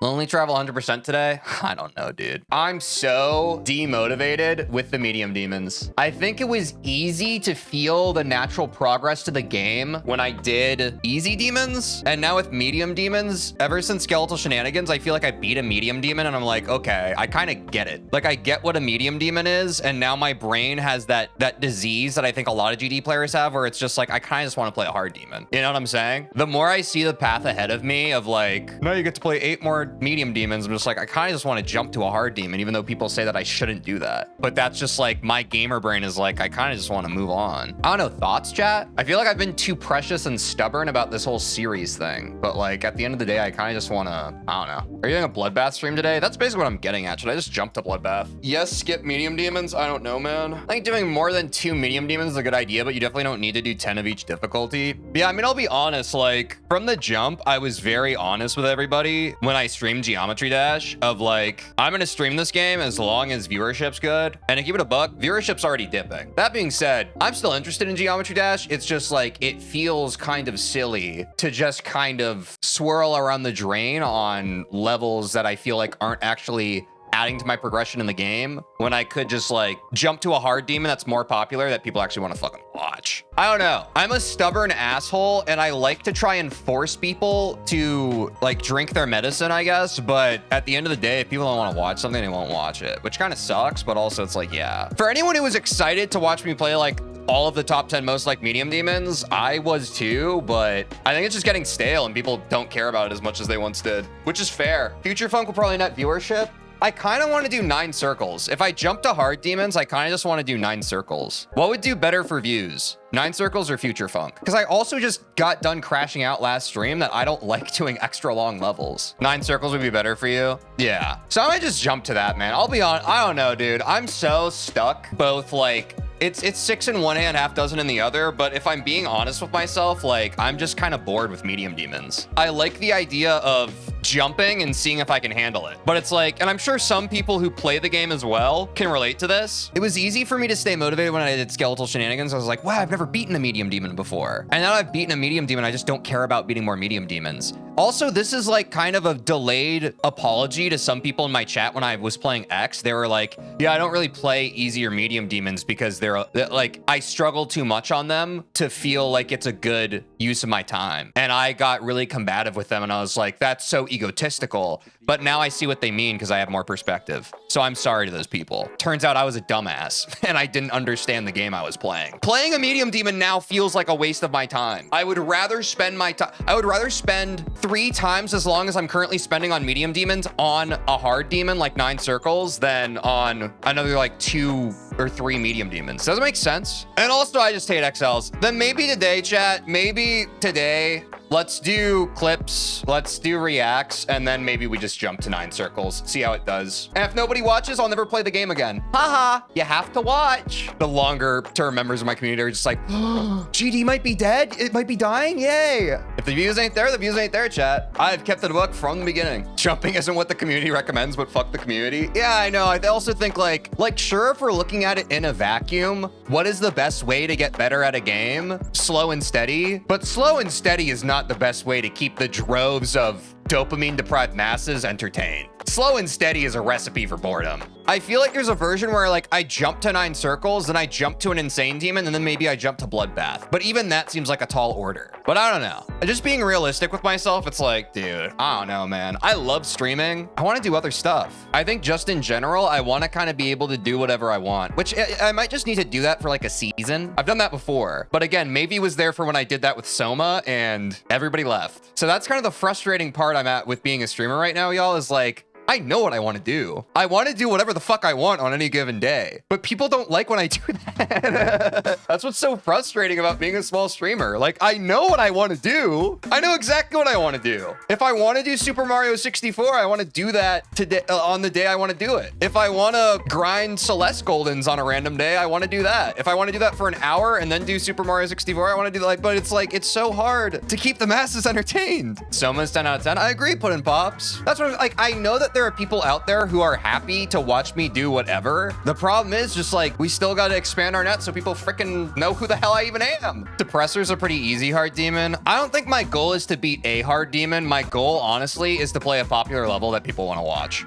Only travel 100% today? I don't know, dude. I'm so demotivated with the medium demons. I think it was easy to feel the natural progress to the game when I did easy demons. And now with medium demons, ever since Skeletal Shenanigans, I feel like I beat a medium demon and I'm like, okay, I kind of get it. Like I get what a medium demon is. And now my brain has that disease that I think a lot of GD players have where it's just like, I kind of just want to play a hard demon. You know what I'm saying? The more I see the path ahead of me of like, now you get to play 8 more medium demons, I'm just like, I kind of just want to jump to a hard demon, even though people say that I shouldn't do that. But that's just like, my gamer brain is like, I kind of just want to move on. I don't know, thoughts, chat? I feel like I've been too precious and stubborn about this whole series thing. But like, at the end of the day, I kind of just want to, I don't know. Are you doing a Bloodbath stream today? That's basically what I'm getting at. Should I just jump to Bloodbath? Yes, skip medium demons? I don't know, man. I think doing more than 2 medium demons is a good idea, but you definitely don't need to do 10 of each difficulty. But yeah, I mean, I'll be honest, like from the jump, I was very honest with everybody when I streamed Geometry Dash of like, I'm going to stream this game as long as viewership's good. And to keep it a buck, viewership's already dipping. That being said, I'm still interested in Geometry Dash. It's just like, it feels kind of silly to just kind of swirl around the drain on levels that I feel like aren't actually adding to my progression in the game when I could just like jump to a hard demon that's more popular that people actually want to fucking watch. I don't know. I'm a stubborn asshole and I like to try and force people to like drink their medicine, I guess. But at the end of the day, if people don't want to watch something, they won't watch it, which kind of sucks. But also it's like, yeah. For anyone who was excited to watch me play like all of the top 10 most like medium demons, I was too, but I think it's just getting stale and people don't care about it as much as they once did, which is fair. Future Funk will probably net viewership. I kind of want to do 9 circles. If I jump to hard demons, I kind of just want to do 9 circles. What would do better for views? 9 circles or Future Funk? Because I also just got done crashing out last stream that I don't like doing extra long levels. 9 circles would be better for you? Yeah. So I might just jump to that, man. I'll be on, I don't know, dude. I'm so stuck both like, it's 6 in one hand, half dozen in the other. But if I'm being honest with myself, like I'm just kind of bored with medium demons. I like the idea of jumping and seeing if I can handle it. But it's like, and I'm sure some people who play the game as well can relate to this. It was easy for me to stay motivated when I did Skeletal Shenanigans. I was like, wow, I've never beaten a medium demon before. And now I've beaten a medium demon, I just don't care about beating more medium demons. Also, this is like kind of a delayed apology to some people in my chat when I was playing X. They were like, yeah, I don't really play easy or medium demons because they're like, I struggle too much on them to feel like it's a good use of my time. And I got really combative with them and I was like, that's so egotistical. But now I see what they mean because I have more perspective. So I'm sorry to those people. Turns out I was a dumbass and I didn't understand the game I was playing. Playing a medium demon now feels like a waste of my time. I would rather spend my time, I would rather spend 3 times as long as I'm currently spending on medium demons on a hard demon like 9 circles than on another like 2 or 3 medium demons. Does it make sense? And also I just hate XLs. Then maybe today, chat, maybe today, let's do clips, let's do reacts, and then maybe we just jump to 9 circles, see how it does. And if nobody watches, I'll never play the game again. Haha, you have to watch. The longer term members of my community are just like, oh, GD might be dead, it might be dying, yay. If the views ain't there, the views ain't there, chat. I've kept it a book from the beginning. Jumping isn't what the community recommends, but fuck the community. Yeah, I know, I also think like sure, if we're looking at it in a vacuum, what is the best way to get better at a game? Slow and steady, but slow and steady is not the best way to keep the droves of dopamine deprived masses entertained. Slow and steady is a recipe for boredom. I feel like there's a version where like I jump to 9 circles, then I jump to an insane demon, and then maybe I jump to Bloodbath. But even that seems like a tall order. But I don't know. Just being realistic with myself, it's like, dude, I don't know, man. I love streaming. I want to do other stuff. I think just in general, I want to kind of be able to do whatever I want, which I might just need to do that for like a season. I've done that before. But again, maybe it was there for when I did that with Soma and everybody left. So that's kind of the frustrating part I'm at with being a streamer right now, y'all, is like, I know what I want to do. I want to do whatever the fuck I want on any given day, but people don't like when I do that. That's what's so frustrating about being a small streamer. Like, I know what I want to do. I know exactly what I want to do. If I want to do Super Mario 64, I want to do that today on the day I want to do it. If I want to grind Celeste Goldens on a random day, I want to do that. If I want to do that for an hour and then do Super Mario 64, I want to do that. Like, but it's like, it's so hard to keep the masses entertained. Soma's 10 out of 10. I agree, Puddin' Pops. That's what I'm like. I know that there are people out there who are happy to watch me do whatever. The problem is just like, we still got to expand our net so people freaking know who the hell I even am. Suppressor's a pretty easy hard demon. I don't think my goal is to beat a hard demon. My goal, honestly, is to play a popular level that people want to watch.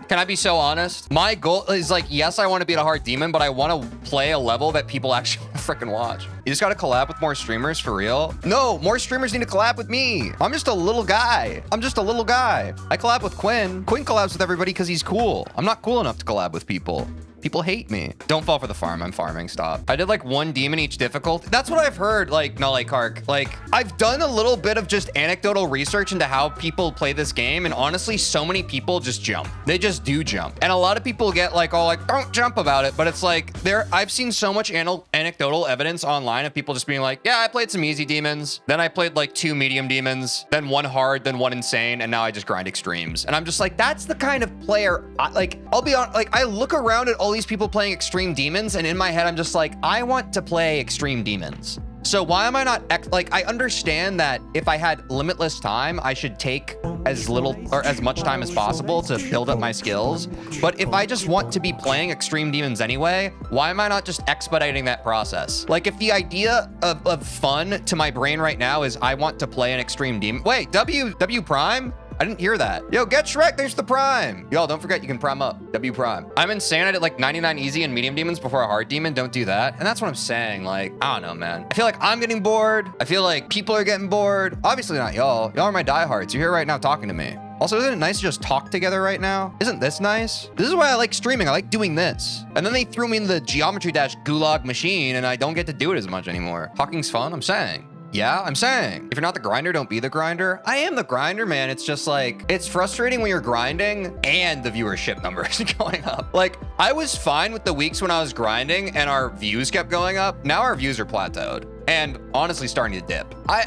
Can I be so honest? My goal is like, yes, I want to beat a hard demon, but I want to play a level that people actually freaking watch. You just got to collab with more streamers for real? No, more streamers need to collab with me. I'm just a little guy. I collab with Quinn. Quinn collabs with everybody because he's cool. I'm not cool enough to collab with people. People hate me. Don't fall for the farm. I'm farming. Stop. I did like one demon each difficulty. That's what I've heard. Like, no, like Kark. Like, I've done a little bit of just anecdotal research into how people play this game. And honestly, so many people just jump. They just do jump. And a lot of people get like, all like, don't jump about it. But it's like, I've seen so much anecdotal evidence online of people just being like, yeah, I played some easy demons. Then I played like 2 medium demons, then 1 hard, then 1 insane. And now I just grind extremes. And I'm just like, that's the kind of player, I'll be honest, like I look around at all these people playing extreme demons, and in my head I'm just like, I want to play extreme demons. So why am I not like, I understand that if I had limitless time, I should take as little or as much time as possible to build up my skills. But if I just want to be playing extreme demons anyway, why am I not just expediting that process? Like, if the idea of fun to my brain right now is I want to play an extreme demon. Wait, W Prime? I didn't hear that. Yo, get Shrek, there's the Prime. Y'all, don't forget you can prime up, W Prime. I'm insane. I did like 99 easy and medium demons before a hard demon. Don't do that. And that's what I'm saying. Like, I don't know, man. I feel like I'm getting bored. I feel like people are getting bored. Obviously not y'all. Y'all are my diehards. You're here right now talking to me. Also, isn't it nice to just talk together right now? Isn't this nice? This is why I like streaming. I like doing this. And then they threw me in the Geometry Dash gulag machine and I don't get to do it as much anymore. Talking's fun, I'm saying. Yeah, I'm saying, if you're not the grinder, don't be the grinder. I am the grinder, man. It's just like, it's frustrating when you're grinding and the viewership numbers are going up. Like, I was fine with the weeks when I was grinding and our views kept going up. Now our views are plateaued and honestly starting to dip. I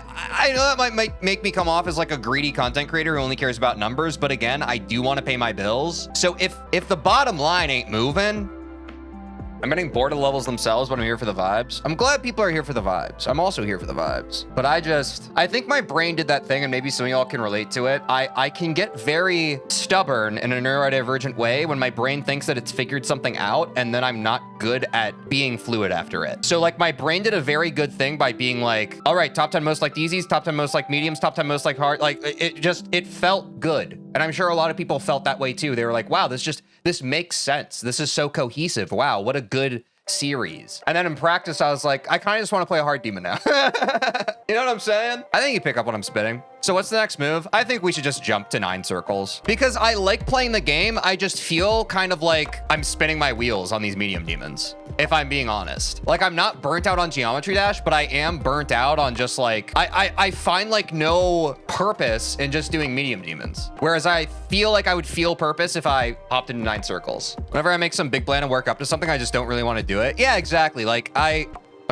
know that might make me come off as like a greedy content creator who only cares about numbers, but again, I do want to pay my bills. So if the bottom line ain't moving, I'm getting bored of the levels themselves, but I'm here for the vibes. I'm glad people are here for the vibes. I'm also here for the vibes. But I think my brain did that thing, and maybe some of y'all can relate to it. I can get very stubborn in a neurodivergent way when my brain thinks that it's figured something out, and then I'm not good at being fluid after it. So like my brain did a very good thing by being like, all right, top 10 most liked easies, top 10 most liked mediums, top 10 most liked hard. Like it felt good. And I'm sure a lot of people felt that way too. They were like, wow, this makes sense. This is so cohesive. Wow, what a good series. And then in practice, I was like, I kind of just want to play a hard demon now. You know what I'm saying? I think you pick up what I'm spitting. So what's the next move? I think we should just jump to 9 circles. Because I like playing the game, I just feel kind of like I'm spinning my wheels on these medium demons, if I'm being honest. Like, I'm not burnt out on Geometry Dash, but I am burnt out on just like, I find like no purpose in just doing medium demons. Whereas I feel like I would feel purpose if I hopped into 9 circles. Whenever I make some big plan and work up to something, I just don't really want to do it. Yeah, exactly. Like I'm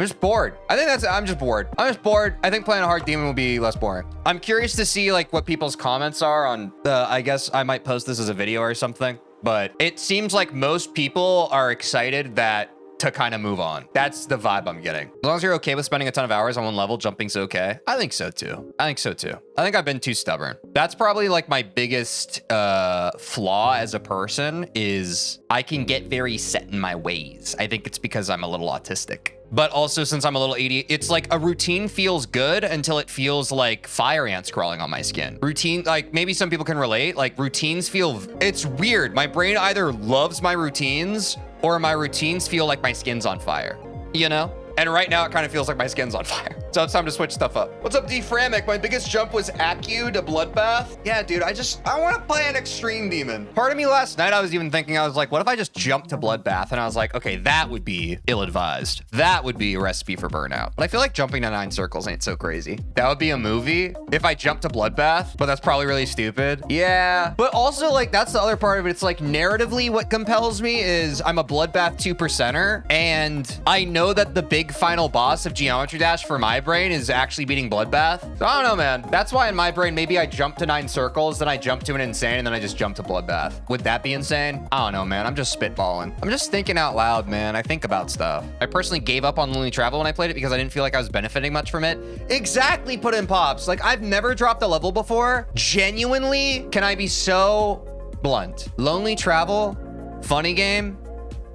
just bored. I'm just bored. I think playing a hard demon will be less boring. I'm curious to see like what people's comments are on I guess I might post this as a video or something, but it seems like most people are excited to kind of move on. That's the vibe I'm getting. As long as you're okay with spending a ton of hours on one level, jumping's okay. I think so too. I think I've been too stubborn. That's probably like my biggest flaw as a person is I can get very set in my ways. I think it's because I'm a little autistic. But also since I'm a little ADHD, it's like a routine feels good until it feels like fire ants crawling on my skin. Routine, like maybe some people can relate, like routines it's weird. My brain either loves my routines or my routines feel like my skin's on fire, you know? And right now it kind of feels like my skin's on fire. So it's time to switch stuff up. What's up, D-Framic? My biggest jump was Accu to Bloodbath. Yeah, dude, I want to play an extreme demon. Part of me last night, I was even thinking, I was like, what if I just jumped to Bloodbath? And I was like, okay, that would be ill-advised. That would be a recipe for burnout. But I feel like jumping to 9 circles ain't so crazy. That would be a movie if I jumped to Bloodbath, but that's probably really stupid. Yeah, but also like, that's the other part of it. It's like narratively what compels me is I'm a Bloodbath 2%er, and I know that the big final boss of Geometry Dash for my brain is actually beating Bloodbath. So I don't know, man. That's why in my brain, maybe I jump to 9 circles, then I jump to an insane, and then I just jump to Bloodbath. Would that be insane? I don't know, man. I'm just spitballing. I'm just thinking out loud, man. I think about stuff. I personally gave up on Lonely Travel when I played it because I didn't feel like I was benefiting much from it. Exactly, put in pops. Like, I've never dropped a level before. Genuinely, can I be so blunt. Lonely Travel, funny game.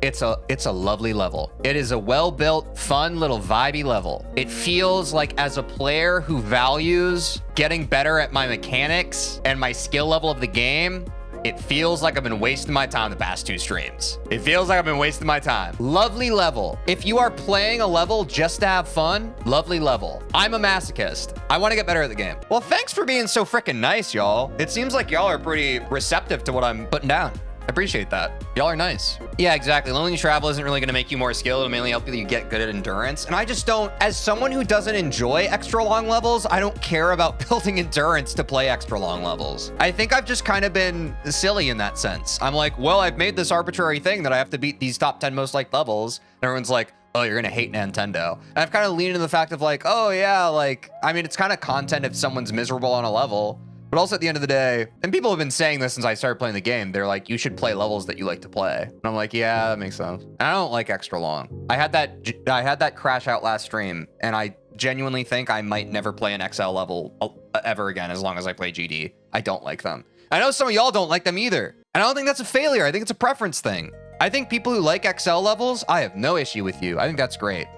It's a lovely level. It is a well-built, fun little vibey level. It feels like, as a player who values getting better at my mechanics and my skill level of the game, it feels like I've been wasting my time the past 2 streams. It feels like I've been wasting my time. Lovely level. If you are playing a level just to have fun, lovely level. I'm a masochist. I want to get better at the game. Well, thanks for being so freaking nice, y'all. It seems like y'all are pretty receptive to what I'm putting down. I appreciate that. Y'all are nice. Yeah, exactly. Lonely Travel isn't really going to make you more skilled. It'll mainly help you get good at endurance. And I just don't, as someone who doesn't enjoy extra long levels, I don't care about building endurance to play extra long levels. I think I've just kind of been silly in that sense. I'm like, well, I've made this arbitrary thing that I have to beat these top 10 most liked levels. And everyone's like, oh, you're going to hate Nintendo. And I've kind of leaned into the fact of like, oh yeah, like, I mean, it's kind of content if someone's miserable on a level. But also at the end of the day, and people have been saying this since I started playing the game, they're like, you should play levels that you like to play. And I'm like, yeah, that makes sense. And I don't like extra long. I had that crash out last stream, and I genuinely think I might never play an XL level ever again as long as I play GD. I don't like them. I know some of y'all don't like them either. And I don't think that's a failure. I think it's a preference thing. I think people who like XL levels, I have no issue with you. I think that's great.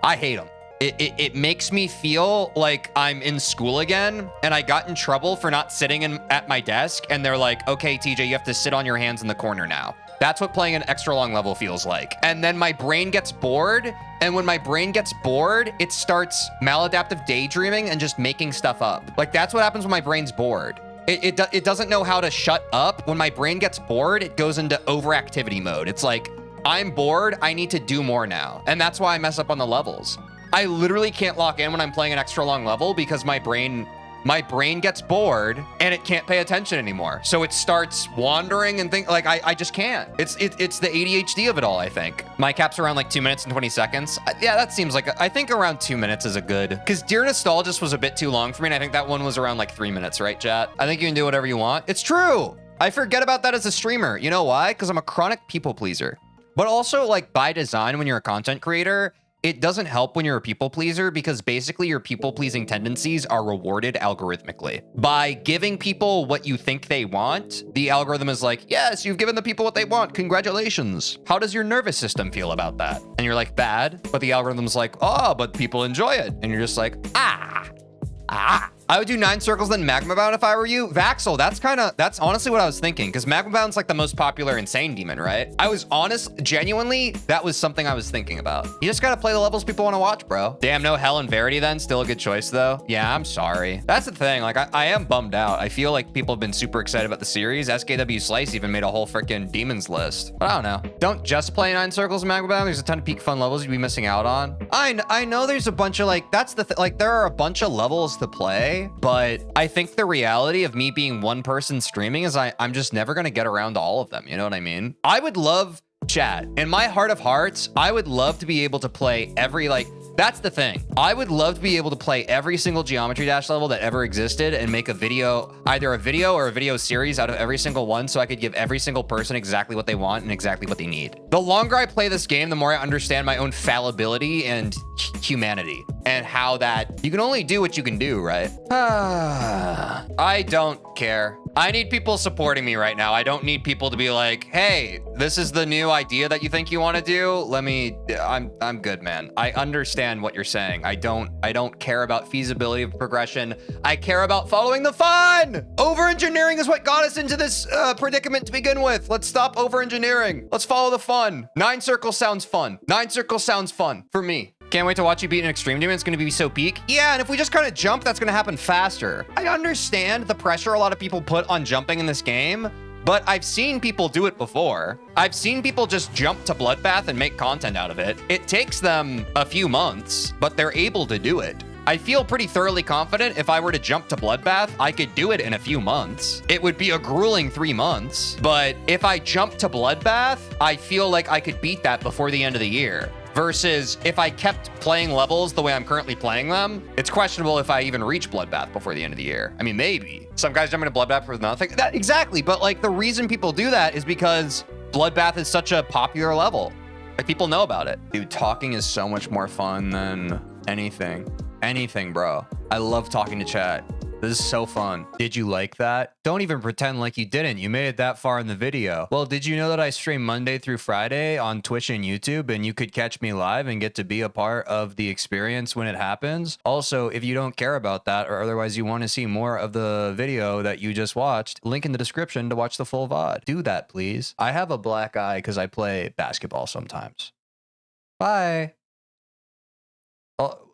I hate them. It makes me feel like I'm in school again, and I got in trouble for not sitting at my desk, and they're like, okay, TJ, you have to sit on your hands in the corner now. That's what playing an extra long level feels like. And then my brain gets bored, and when my brain gets bored, it starts maladaptive daydreaming and just making stuff up. Like, that's what happens when my brain's bored. It doesn't know how to shut up. When my brain gets bored, it goes into overactivity mode. It's like, I'm bored, I need to do more now. And that's why I mess up on the levels. I literally can't lock in when I'm playing an extra long level because my brain gets bored and it can't pay attention anymore. So it starts wandering and think like I just can't. It's the ADHD of it all, I think. My cap's around like 2 minutes and 20 seconds. Yeah, that seems like, I think around 2 minutes is a good, because Dear Nostalgist was a bit too long for me, and I think that one was around like 3 minutes, right, chat? I think you can do whatever you want. It's true. I forget about that as a streamer. You know why? Because I'm a chronic people pleaser. But also, like, by design, when you're a content creator, it doesn't help when you're a people pleaser, because basically your people pleasing tendencies are rewarded algorithmically. By giving people what you think they want, the algorithm is like, yes, you've given the people what they want. Congratulations. How does your nervous system feel about that? And you're like, bad. But the algorithm's like, oh, but people enjoy it. And you're just like, ah. I would do 9 circles then Magma Bound if I were you. Vaxel, that's honestly what I was thinking, because Magma Bound's like the most popular insane demon, right? I was honest, genuinely, that was something I was thinking about. You just gotta play the levels people want to watch, bro. Damn, no Hell and Verity then, still a good choice though. Yeah, I'm sorry. That's the thing, like I am bummed out. I feel like people have been super excited about the series. SKW Slice even made a whole freaking demons list, but I don't know. Don't just play 9 circles in Magma Bound. There's a ton of peak fun levels you'd be missing out on. I know there's a bunch of like, that's the like there are a bunch of levels to play, but I think the reality of me being one person streaming is I'm just never going to get around to all of them. You know what I mean? I would love, chat, in my heart of hearts, I would love to be able to play every, like, that's the thing. I would love to be able to play every single Geometry Dash level that ever existed and make a video, either a video or a video series out of every single one, so I could give every single person exactly what they want and exactly what they need. The longer I play this game, the more I understand my own fallibility and humanity, and how that you can only do what you can do, right? I don't care. I need people supporting me right now. I don't need people to be like, hey, this is the new idea that you think you want to do. I'm good, man. I understand what you're saying. I don't care about feasibility of progression. I care about following the fun. Over-engineering is what got us into this predicament to begin with. Let's stop over-engineering. Let's follow the fun. 9 circles sounds fun. 9 circles sounds fun for me. Can't wait to watch you beat an extreme demon. It's going to be so peak. Yeah, and if we just kind of jump, that's going to happen faster. I understand the pressure a lot of people put on jumping in this game, but I've seen people do it before. I've seen people just jump to Bloodbath and make content out of it. It takes them a few months, but they're able to do it. I feel pretty thoroughly confident if I were to jump to Bloodbath, I could do it in a few months. It would be a grueling 3 months, but if I jump to Bloodbath, I feel like I could beat that before the end of the year. Versus if I kept playing levels the way I'm currently playing them, it's questionable if I even reach Bloodbath before the end of the year. I mean, maybe. Some guys jump into Bloodbath for nothing. Exactly, but like the reason people do that is because Bloodbath is such a popular level. Like people know about it. Dude, talking is so much more fun than anything. Anything, bro. I love talking to chat. This is so fun. Did you like that? Don't even pretend like you didn't. You made it that far in the video. Well, did you know that I stream Monday through Friday on Twitch and YouTube, and you could catch me live and get to be a part of the experience when it happens? Also, if you don't care about that, or otherwise you want to see more of the video that you just watched, link in the description to watch the full VOD. Do that, please. I have a black eye because I play basketball sometimes. Bye. Oh.